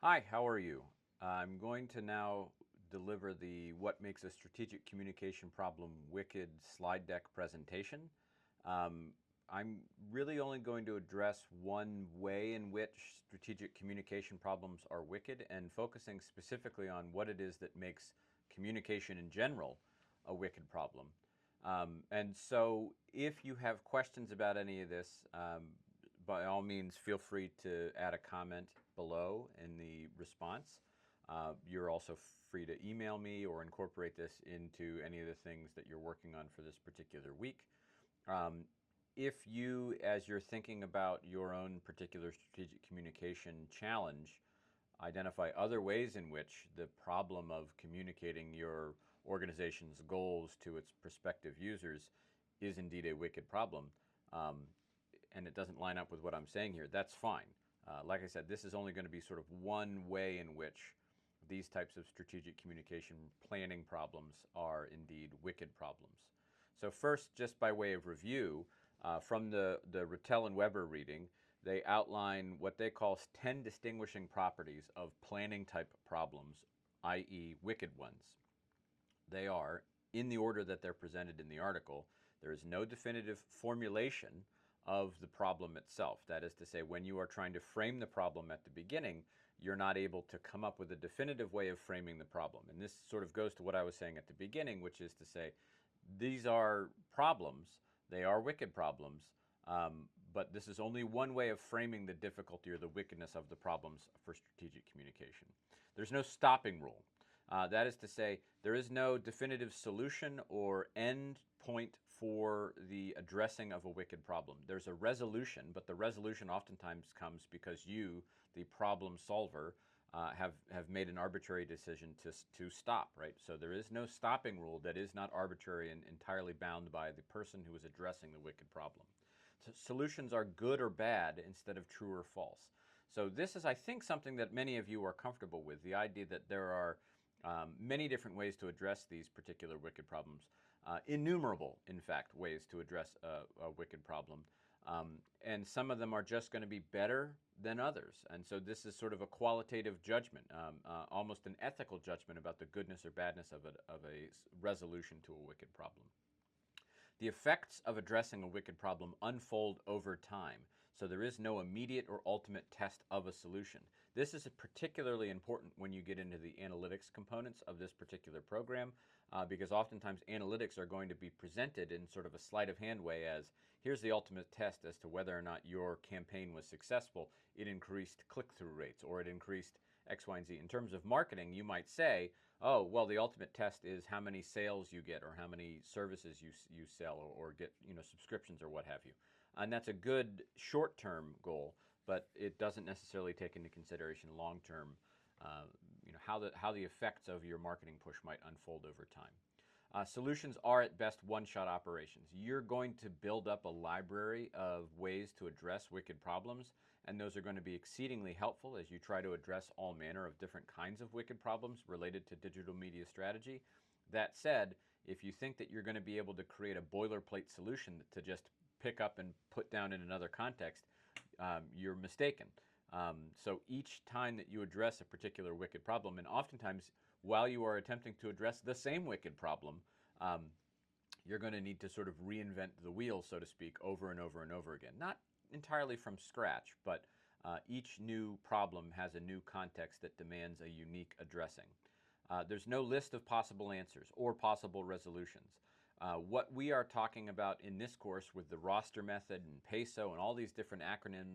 Hi, how are you? I'm going to now deliver the What Makes a Strategic Communication Problem Wicked slide deck presentation. Um, I'm really only going to address one way in which strategic communication problems are wicked and focusing specifically on what it is that makes communication in general a wicked problem. And so if you have questions about any of this, by all means, feel free to add a comment below in the response. You're also free to email me or incorporate this into any of the things that you're working on for this particular week. Um, if you, as you're thinking about your own particular strategic communication challenge, identify other ways in which the problem of communicating your organization's goals to its prospective users is indeed a wicked problem, um, and it doesn't line up with what I'm saying here, that's fine. Like I said, this is only going to be sort of one way in which these types of strategic communication planning problems are indeed wicked problems. So first, just by way of review, from the Rattel and Weber reading, they outline what they call 10 distinguishing properties of planning type problems, i.e. wicked ones. They are, in the order that they're presented in the article, there is no definitive formulation of the problem itself. That is to say, when you are trying to frame the problem at the beginning, you're not able to come up with a definitive way of framing the problem. And this sort of goes to what I was saying at the beginning, which is to say, these are problems, they are wicked problems, but this is only one way of framing the difficulty or the wickedness of the problems for strategic communication. There's no stopping rule. That is to say, there is no definitive solution or end point for the addressing of a wicked problem. There's a resolution, but the resolution oftentimes comes because you, the problem solver, have made an arbitrary decision to stop, right? So there is no stopping rule that is not arbitrary and entirely bound by the person who is addressing the wicked problem. So solutions are good or bad instead of true or false. So this is, I think, something that many of you are comfortable with, the idea that there are many different ways to address these particular wicked problems, innumerable, in fact, ways to address a wicked problem. And some of them are just going to be better than others. And so this is sort of a qualitative judgment, almost an ethical judgment about the goodness or badness of a resolution to a wicked problem. The effects of addressing a wicked problem unfold over time, so there is no immediate or ultimate test of a solution. This is particularly important when you get into the analytics components of this particular program, because oftentimes analytics are going to be presented in sort of a sleight of hand way as, here's the ultimate test as to whether or not your campaign was successful. It increased click-through rates, or it increased X, Y, and Z. In terms of marketing, you might say, oh, well, the ultimate test is how many sales you get or how many services you sell or get subscriptions or what have you. And that's a good short-term goal, but it doesn't necessarily take into consideration long-term, how the effects of your marketing push might unfold over time. Solutions are at best one-shot operations. You're going to build up a library of ways to address wicked problems, and those are going to be exceedingly helpful as you try to address all manner of different kinds of wicked problems related to digital media strategy. That said, if you think that you're going to be able to create a boilerplate solution to just pick up and put down in another context, you're mistaken. So each time that you address a particular wicked problem, and oftentimes while you are attempting to address the same wicked problem, you're going to need to sort of reinvent the wheel, so to speak, over and over and over again. Not entirely from scratch, but each new problem has a new context that demands a unique addressing. There's no list of possible answers or possible resolutions. What we are talking about in this course with the roster method and PESO and all these different acronyms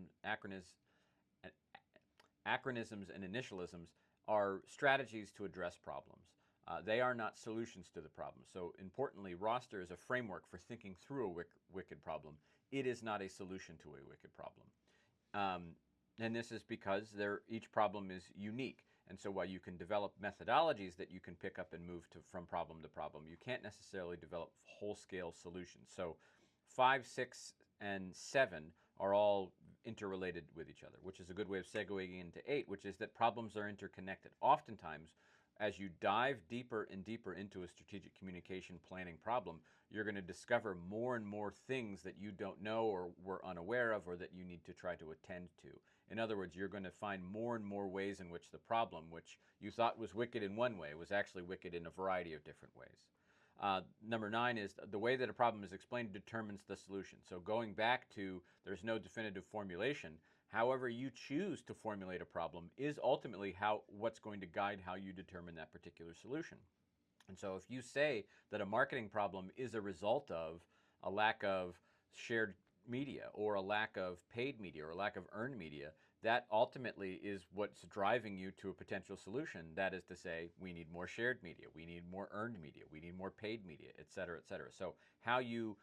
and initialisms are strategies to address problems. They are not solutions to the problem. So importantly, roster is a framework for thinking through a wicked problem. It is not a solution to a wicked problem. And this is because each problem is unique. And so while you can develop methodologies that you can pick up and move from problem to problem, you can't necessarily develop whole-scale solutions. So 5, 6, and 7 are all interrelated with each other, which is a good way of segueing into 8, which is that problems are interconnected. Oftentimes, as you dive deeper and deeper into a strategic communication planning problem, you're going to discover more and more things that you don't know or were unaware of or that you need to try to attend to. In other words, you're going to find more and more ways in which the problem, which you thought was wicked in one way, was actually wicked in a variety of different ways. Number 9 is the way that a problem is explained determines the solution. So going back to there's no definitive formulation, however you choose to formulate a problem is ultimately what's going to guide how you determine that particular solution. And so if you say that a marketing problem is a result of a lack of shared media or a lack of paid media or a lack of earned media, that ultimately is what's driving you to a potential solution. That is to say, we need more shared media, we need more earned media, we need more paid media, et cetera, et cetera. So how you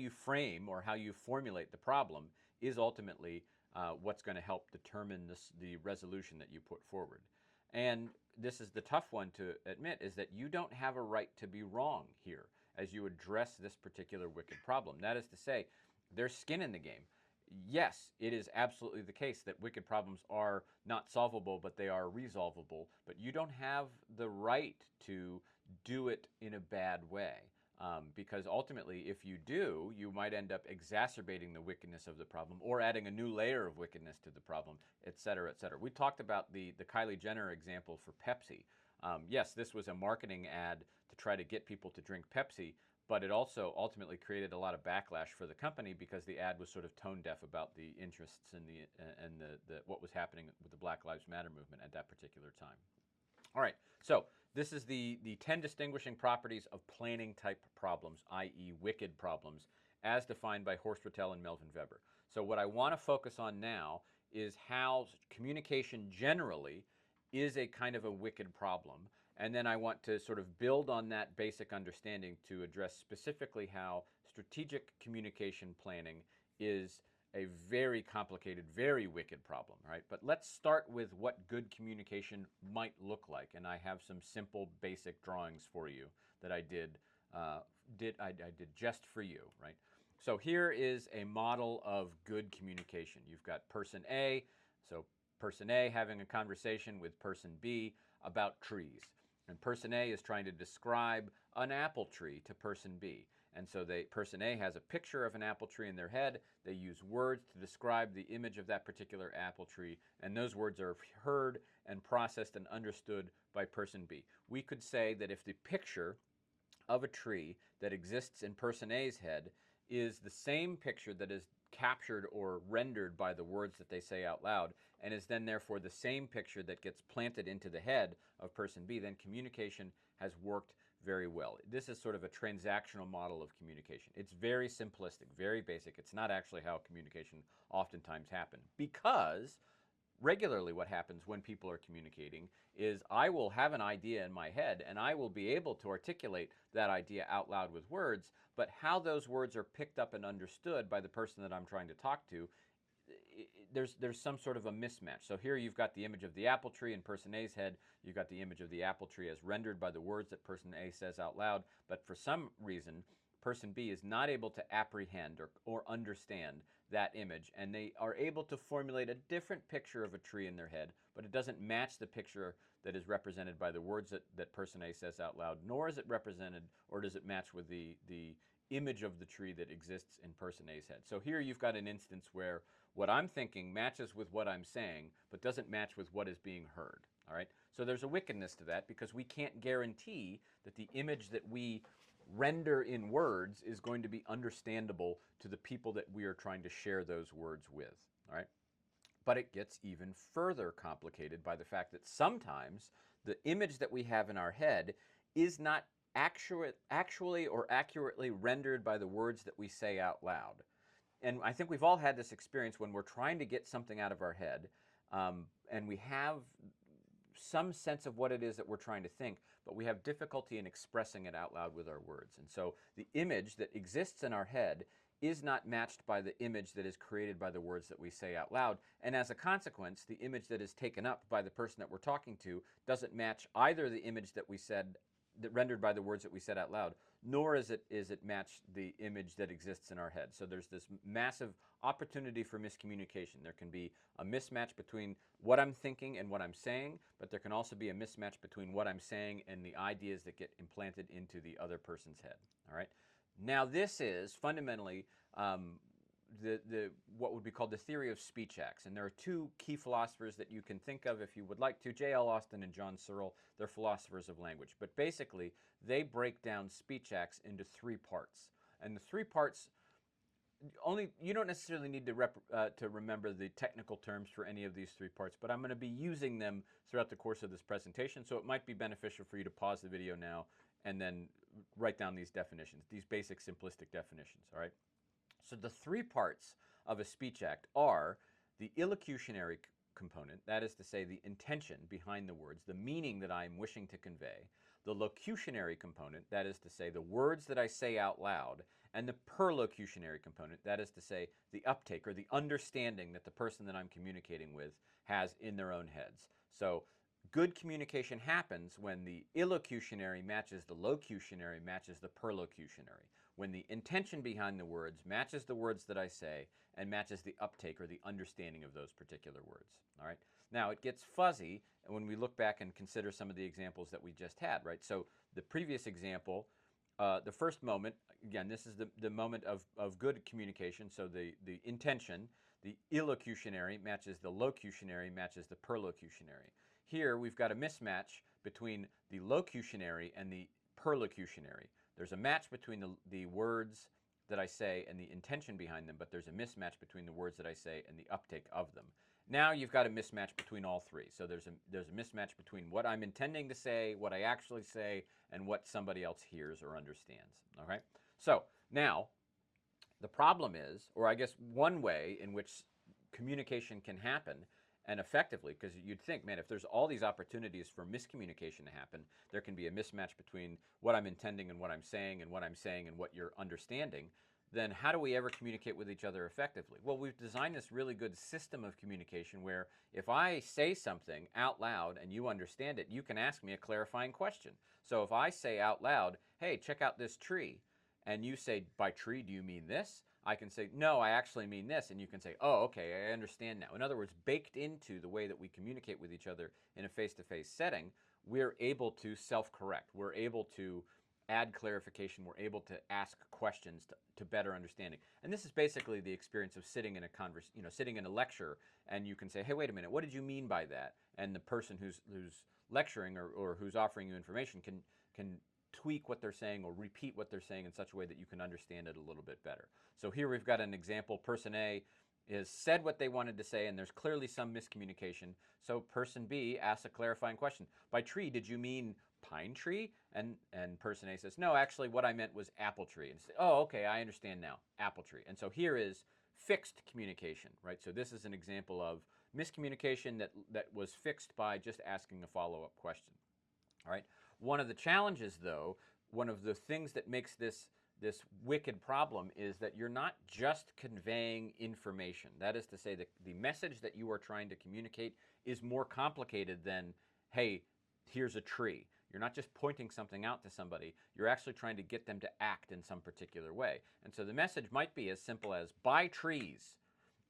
frame or how you formulate the problem is ultimately what's going to help determine the resolution that you put forward. And this is the tough one to admit, is that you don't have a right to be wrong here as you address this particular wicked problem. That is to say, there's skin in the game. Yes, it is absolutely the case that wicked problems are not solvable, but they are resolvable. But you don't have the right to do it in a bad way. Because ultimately, if you do, you might end up exacerbating the wickedness of the problem or adding a new layer of wickedness to the problem, et cetera, et cetera. We talked about the Kylie Jenner example for Pepsi. Yes, this was a marketing ad to try to get people to drink Pepsi, but it also ultimately created a lot of backlash for the company because the ad was sort of tone deaf about the interests and what was happening with the Black Lives Matter movement at that particular time. All right, so this is the 10 distinguishing properties of planning type problems, i.e. wicked problems, as defined by Horst Rittel and Melvin Weber. So what I want to focus on now is how communication generally is a kind of a wicked problem. And then I want to sort of build on that basic understanding to address specifically how strategic communication planning is a very complicated, very wicked problem, right? But let's start with what good communication might look like. And I have some simple, basic drawings for you that I did just for you, right? So here is a model of good communication. You've got person A, so person A having a conversation with person B about trees. And person A is trying to describe an apple tree to person B. And so person A has a picture of an apple tree in their head. They use words to describe the image of that particular apple tree. And those words are heard and processed and understood by person B. We could say that if the picture of a tree that exists in person A's head is the same picture that is captured or rendered by the words that they say out loud, and is then therefore the same picture that gets planted into the head of person B, then communication has worked very well. This is sort of a transactional model of communication. It's very simplistic, very basic. It's not actually how communication oftentimes happens, because regularly what happens when people are communicating is I will have an idea in my head and I will be able to articulate that idea out loud with words, but how those words are picked up and understood by the person that I'm trying to talk to, there's some sort of a mismatch. So here you've got the image of the apple tree in person A's head, you've got the image of the apple tree as rendered by the words that person A says out loud, but for some reason person B is not able to apprehend or understand that image, and they are able to formulate a different picture of a tree in their head, but it doesn't match the picture that is represented by the words that person A says out loud, nor is it represented or does it match with the image of the tree that exists in person A's head. So here you've got an instance where what I'm thinking matches with what I'm saying, but doesn't match with what is being heard. All right? So there's a wickedness to that because we can't guarantee that the image that we render in words is going to be understandable to the people that we are trying to share those words with. All right? But it gets even further complicated by the fact that sometimes the image that we have in our head is not actually or accurately rendered by the words that we say out loud. And I think we've all had this experience when we're trying to get something out of our head, and we have some sense of what it is that we're trying to think, but we have difficulty in expressing it out loud with our words. And so the image that exists in our head is not matched by the image that is created by the words that we say out loud. And as a consequence, the image that is taken up by the person that we're talking to doesn't match either the image that we said, that rendered by the words that we said out loud, nor is it match the image that exists in our head. So there's this massive opportunity for miscommunication. There can be a mismatch between what I'm thinking and what I'm saying, but there can also be a mismatch between what I'm saying and the ideas that get implanted into the other person's head. All right? Now this is fundamentally what would be called the theory of speech acts. And there are two key philosophers that you can think of if you would like to, J.L. Austin and John Searle. They're philosophers of language. But basically, they break down speech acts into three parts. And the three parts, you don't necessarily need to remember the technical terms for any of these three parts, but I'm going to be using them throughout the course of this presentation, so it might be beneficial for you to pause the video now and then write down these definitions, these basic simplistic definitions, all right? So the three parts of a speech act are the illocutionary component, that is to say the intention behind the words, the meaning that I'm wishing to convey, the locutionary component, that is to say the words that I say out loud, and the perlocutionary component, that is to say the uptake or the understanding that the person that I'm communicating with has in their own heads. So good communication happens when the illocutionary matches the locutionary matches the perlocutionary, when the intention behind the words matches the words that I say and matches the uptake or the understanding of those particular words. All right. Now it gets fuzzy when we look back and consider some of the examples that we just had, right? So the previous example, the first moment, again, this is the moment of good communication, so the intention, the illocutionary matches the locutionary matches the perlocutionary. Here we've got a mismatch between the locutionary and the perlocutionary. There's a match between the words that I say and the intention behind them, but there's a mismatch between the words that I say and the uptake of them. Now you've got a mismatch between all three. So there's a mismatch between what I'm intending to say, what I actually say, and what somebody else hears or understands. All right? So now the problem is, or I guess one way in which communication can happen and effectively, because you'd think, man, if there's all these opportunities for miscommunication to happen, there can be a mismatch between what I'm intending and what I'm saying and what you're understanding, then how do we ever communicate with each other effectively? Well, we've designed this really good system of communication where if I say something out loud and you understand it, you can ask me a clarifying question. So if I say out loud, hey, check out this tree, and you say, by tree, do you mean this? I can say, no, I actually mean this. And you can say, oh, okay, I understand now. In other words, baked into the way that we communicate with each other in a face-to-face setting, we're able to self-correct. We're able to add clarification. We're able to ask questions to better understanding. And this is basically the experience of sitting in a sitting in a lecture, and you can say, hey, wait a minute, what did you mean by that? And the person who's lecturing or who's offering you information can tweak what they're saying or repeat what they're saying in such a way that you can understand it a little bit better. So here we've got an example. Person A has said what they wanted to say, and there's clearly some miscommunication. So person B asks a clarifying question. By tree, did you mean pine tree? And person A says, no, actually what I meant was apple tree. And say, oh, okay, I understand now, apple tree. And so here is fixed communication, right? So this is an example of miscommunication that was fixed by just asking a follow-up question, all right? One of the challenges, though, one of the things that makes this wicked problem is that you're not just conveying information. That is to say, the message that you are trying to communicate is more complicated than, hey, here's a tree. You're not just pointing something out to somebody. You're actually trying to get them to act in some particular way. And so the message might be as simple as, buy trees.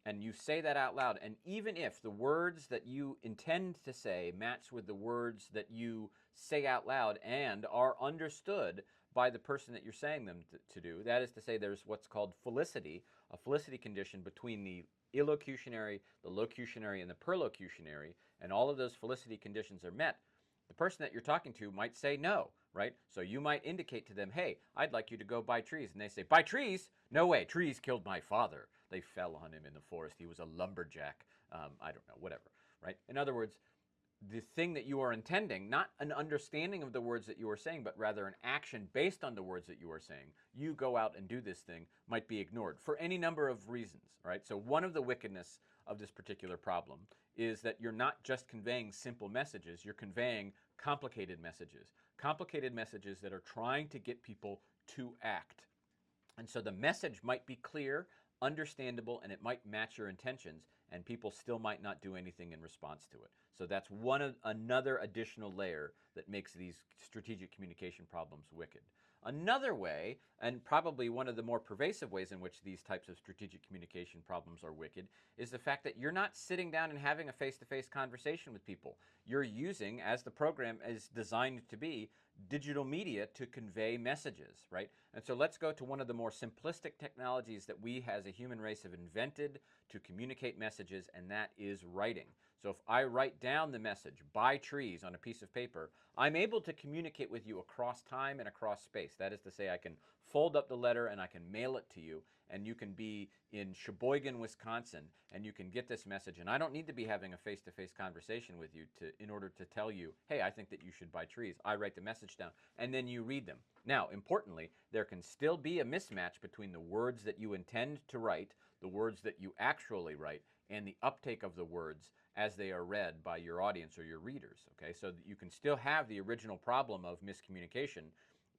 And you say that out loud, and even if the words that you intend to say match with the words that you say out loud and are understood by the person that you're saying them to do, that is to say there's what's called felicity, a felicity condition between the illocutionary, the locutionary, and the perlocutionary, and all of those felicity conditions are met, the person that you're talking to might say no, right? So you might indicate to them, hey, I'd like you to go buy trees. And they say, buy trees? No way, trees killed my father. They fell on him in the forest. He was a lumberjack. I don't know, whatever, right? In other words, the thing that you are intending, not an understanding of the words that you are saying, but rather an action based on the words that you are saying, you go out and do this thing, might be ignored for any number of reasons, right? So one of the wickedness of this particular problem is that you're not just conveying simple messages, you're conveying complicated messages that are trying to get people to act. And so the message might be clear, understandable, and it might match your intentions, and people still might not do anything in response to it. So that's another additional layer that makes these strategic communication problems wicked. Another way, and probably one of the more pervasive ways in which these types of strategic communication problems are wicked, is the fact that you're not sitting down and having a face-to-face conversation with people. You're using, as the program is designed to be, digital media to convey messages, right? And so let's go to one of the more simplistic technologies that we as a human race have invented to communicate messages, and that is writing. So if I write down the message, buy trees, on a piece of paper, I'm able to communicate with you across time and across space. That is to say, I can fold up the letter and I can mail it to you, and you can be in Sheboygan, Wisconsin, and you can get this message, and I don't need to be having a face-to-face conversation with you in order to tell you, hey, I think that you should buy trees. I write the message down, and then you read them. Now, importantly, there can still be a mismatch between the words that you intend to write, the words that you actually write, and the uptake of the words as they are read by your audience or your readers, okay? So that you can still have the original problem of miscommunication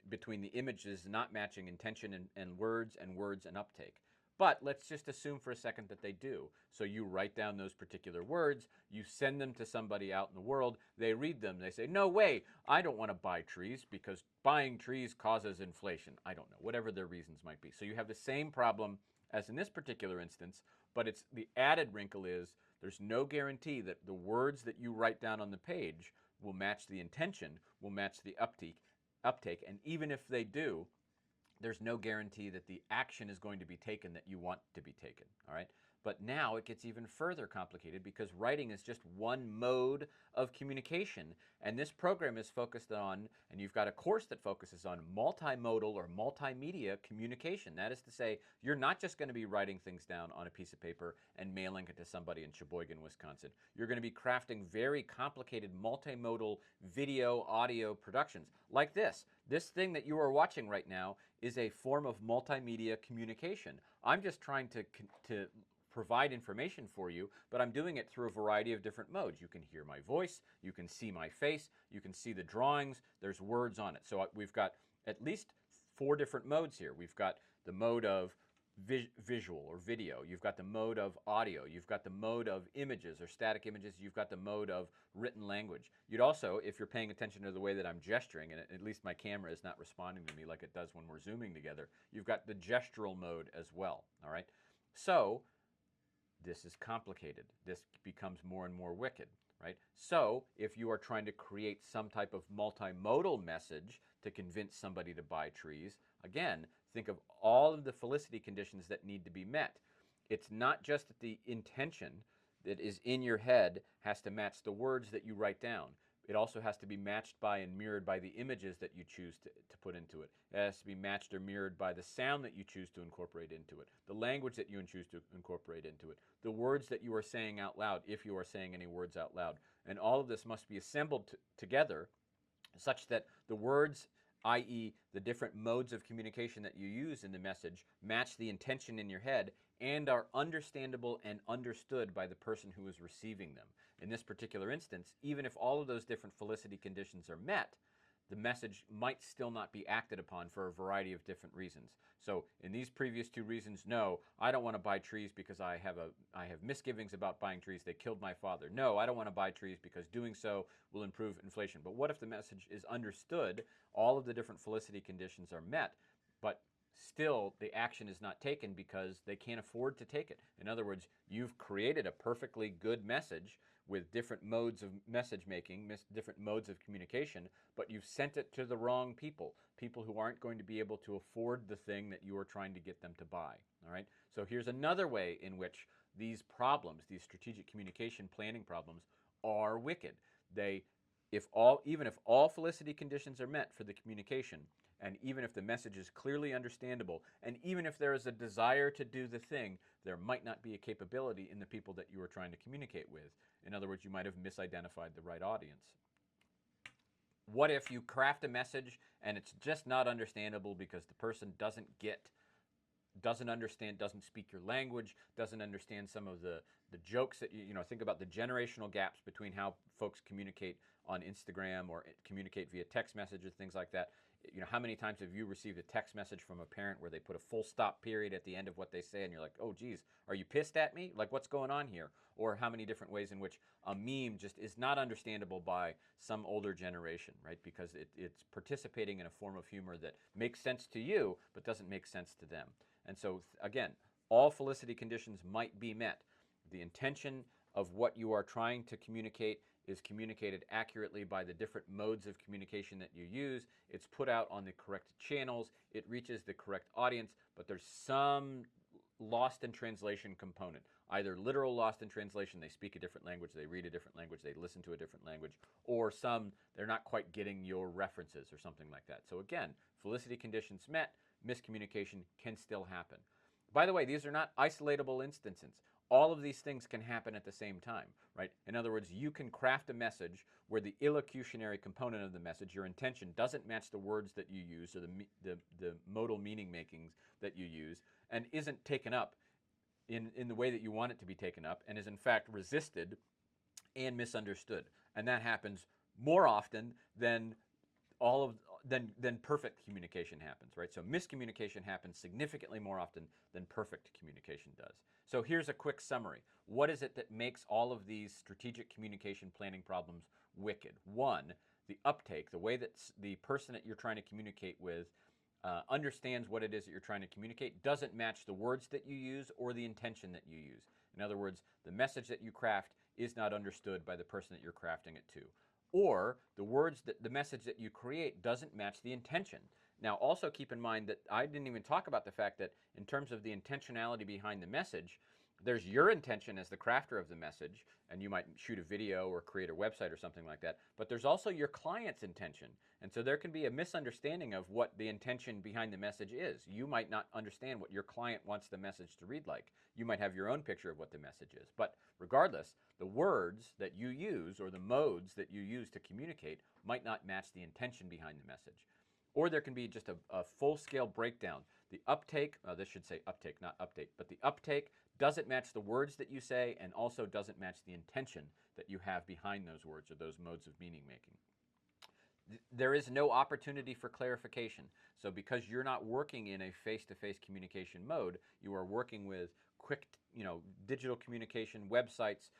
between the images not matching intention and words and uptake. But let's just assume for a second that they do. So you write down those particular words, you send them to somebody out in the world, they read them, they say, no way, I don't want to buy trees because buying trees causes inflation. I don't know, whatever their reasons might be. So you have the same problem as in this particular instance, but it's the added wrinkle is there's no guarantee that the words that you write down on the page will match the intention, will match the uptake, and even if they do, there's no guarantee that the action is going to be taken that you want to be taken, all right? But now it gets even further complicated because writing is just one mode of communication, and this program is focused on, and you've got a course that focuses on multimodal or multimedia communication. That is to say, you're not just going to be writing things down on a piece of paper and mailing it to somebody in Sheboygan, Wisconsin. You're going to be crafting very complicated multimodal video, audio productions like this. This thing that you are watching right now is a form of multimedia communication. I'm just trying to provide information for you, but I'm doing it through a variety of different modes. You can hear my voice, you can see my face, you can see the drawings, there's words on it. So we've got at least 4 different modes here. We've got the mode of visual or video, you've got the mode of audio, you've got the mode of images or static images, you've got the mode of written language. You'd also, if you're paying attention to the way that I'm gesturing, and at least my camera is not responding to me like it does when we're zooming together, you've got the gestural mode as well, all right? So this is complicated. This becomes more and more wicked, right? So if you are trying to create some type of multimodal message to convince somebody to buy trees, again, think of all of the felicity conditions that need to be met. It's not just that the intention that is in your head has to match the words that you write down. It also has to be matched by and mirrored by the images that you choose to put into it. It has to be matched or mirrored by the sound that you choose to incorporate into it, the language that you choose to incorporate into it, the words that you are saying out loud, if you are saying any words out loud. And all of this must be assembled together such that the words, i.e. the different modes of communication that you use in the message, match the intention in your head and are understandable and understood by the person who is receiving them. In this particular instance, even if all of those different felicity conditions are met, the message might still not be acted upon for a variety of different reasons. So in these previous 2 reasons, no, I don't want to buy trees because I have misgivings about buying trees. They killed my father. No, I don't want to buy trees because doing so will improve inflation. But what if the message is understood, all of the different felicity conditions are met, but still the action is not taken because they can't afford to take it? In other words, you've created a perfectly good message with different modes of message making, different modes of communication, but you've sent it to the wrong people, people who aren't going to be able to afford the thing that you are trying to get them to buy, all right? So here's another way in which these problems, these strategic communication planning problems, are wicked. Even if all felicity conditions are met for the communication, and even if the message is clearly understandable, and even if there is a desire to do the thing, there might not be a capability in the people that you are trying to communicate with. In other words, you might have misidentified the right audience. What if you craft a message and it's just not understandable because the person doesn't understand, doesn't speak your language, doesn't understand some of the the jokes that you know, think about the generational gaps between how folks communicate on Instagram or communicate via text messages, things like that. You know, how many times have you received a text message from a parent where they put a full stop period at the end of what they say and you're like, oh geez, are you pissed at me? Like, what's going on here? Or how many different ways in which a meme just is not understandable by some older generation, right? Because it's participating in a form of humor that makes sense to you but doesn't make sense to them. And so again, all felicity conditions might be met. The intention of what you are trying to communicate is communicated accurately by the different modes of communication that you use. It's put out on the correct channels. It reaches the correct audience, but there's some lost in translation component. Either literal lost in translation, they speak a different language, they read a different language, they listen to a different language, or some, they're not quite getting your references or something like that. So again, felicity conditions met, miscommunication can still happen. By the way, these are not isolatable instances. All of these things can happen at the same time, right? In other words, you can craft a message where the illocutionary component of the message, your intention, doesn't match the words that you use or the modal meaning makings that you use, and isn't taken up in the way that you want it to be taken up, and is in fact resisted and misunderstood. And that happens more often than than perfect communication happens, right? So miscommunication happens significantly more often than perfect communication does. So here's a quick summary. What is it that makes all of these strategic communication planning problems wicked? One, the uptake, the way that the person that you're trying to communicate with understands what it is that you're trying to communicate, doesn't match the words that you use or the intention that you use. In other words, the message that you craft is not understood by the person that you're crafting it to. Or the message that you create doesn't match the intention. Now, also keep in mind that I didn't even talk about the fact that in terms of the intentionality behind the message, there's your intention as the crafter of the message, and you might shoot a video or create a website or something like that, but there's also your client's intention. And so there can be a misunderstanding of what the intention behind the message is. You might not understand what your client wants the message to read like. You might have your own picture of what the message is. But regardless, the words that you use or the modes that you use to communicate might not match the intention behind the message. Or there can be just a full-scale breakdown. The uptake, this should say uptake, not update, but the uptake doesn't match the words that you say and also doesn't match the intention that you have behind those words or those modes of meaning making. There is no opportunity for clarification. So because you're not working in a face-to-face communication mode, you are working with quick, digital communication, websites,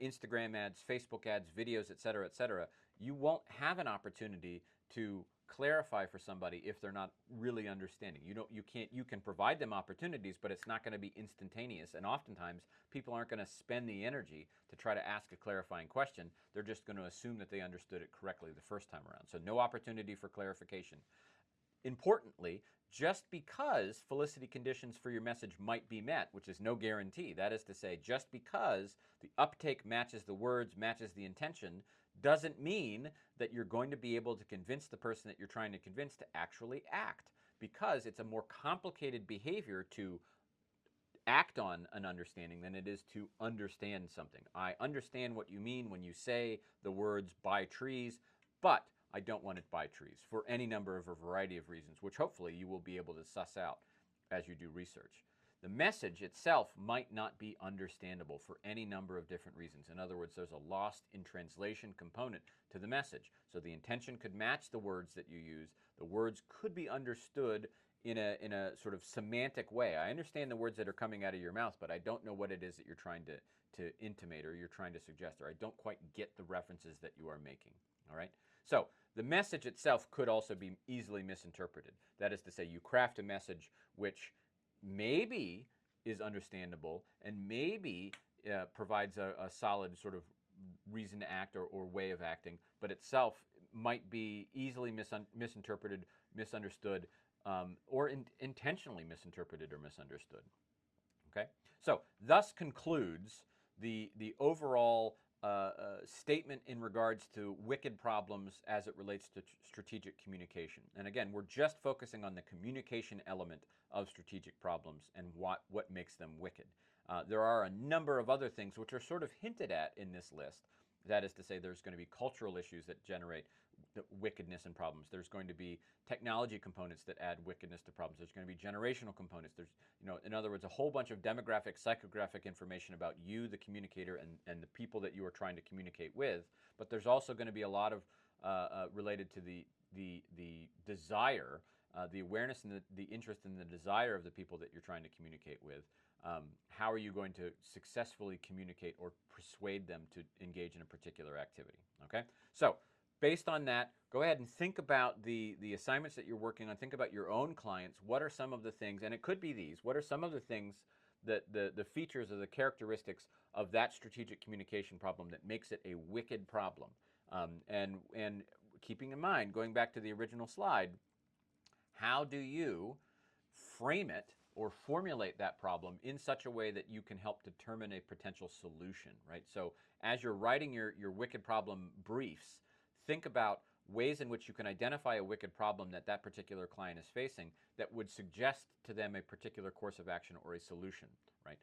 Instagram ads, Facebook ads, videos, et cetera, you won't have an opportunity to clarify for somebody if they're not really understanding. You can provide them opportunities, but it's not going to be instantaneous. And oftentimes, people aren't going to spend the energy to try to ask a clarifying question. They're just going to assume that they understood it correctly the first time around. So no opportunity for clarification. Importantly, just because felicity conditions for your message might be met, which is no guarantee, that is to say, just because the uptake matches the words, matches the intention, doesn't mean that you're going to be able to convince the person that you're trying to convince to actually act, because it's a more complicated behavior to act on an understanding than it is to understand something. I understand what you mean when you say the words buy trees, but I don't want it buy trees for any number of a variety of reasons, which hopefully you will be able to suss out as you do research. The message itself might not be understandable for any number of different reasons. In other words, there's a lost in translation component to the message. So the intention could match the words that you use. The words could be understood in a sort of semantic way. I understand the words that are coming out of your mouth, but I don't know what it is that you're trying to intimate or you're trying to suggest, or I don't quite get the references that you are making. All right? So the message itself could also be easily misinterpreted. That is to say, you craft a message which maybe is understandable and maybe provides a solid sort of reason to act or way of acting, but itself might be easily misinterpreted, misunderstood, or intentionally misinterpreted or misunderstood. Okay? So thus concludes the overall statement in regards to wicked problems as it relates to strategic communication. And again, we're just focusing on the communication element of strategic problems and what makes them wicked. There are a number of other things which are sort of hinted at in this list. That is to say, there's going to be cultural issues that generate the wickedness and problems. There's going to be technology components that add wickedness to problems. There's going to be generational components. There's, in other words, a whole bunch of demographic, psychographic information about you, the communicator, and the people that you are trying to communicate with. But there's also going to be a lot of related to the desire, the awareness and the interest and the desire of the people that you're trying to communicate with. How are you going to successfully communicate or persuade them to engage in a particular activity? Okay, so based on that, go ahead and think about the assignments that you're working on. Think about your own clients. What are some of the things, and it could be these, what are some of the things that the features or the characteristics of that strategic communication problem that makes it a wicked problem? And keeping in mind, going back to the original slide, how do you frame it or formulate that problem in such a way that you can help determine a potential solution, right? So as you're writing your wicked problem briefs, think about ways in which you can identify a wicked problem that that particular client is facing that would suggest to them a particular course of action or a solution, right?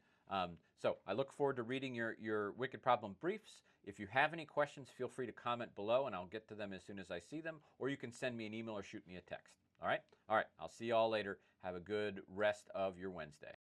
So I look forward to reading your wicked problem briefs. If you have any questions, feel free to comment below and I'll get to them as soon as I see them, or you can send me an email or shoot me a text. All right? All right, I'll see you all later. Have a good rest of your Wednesday.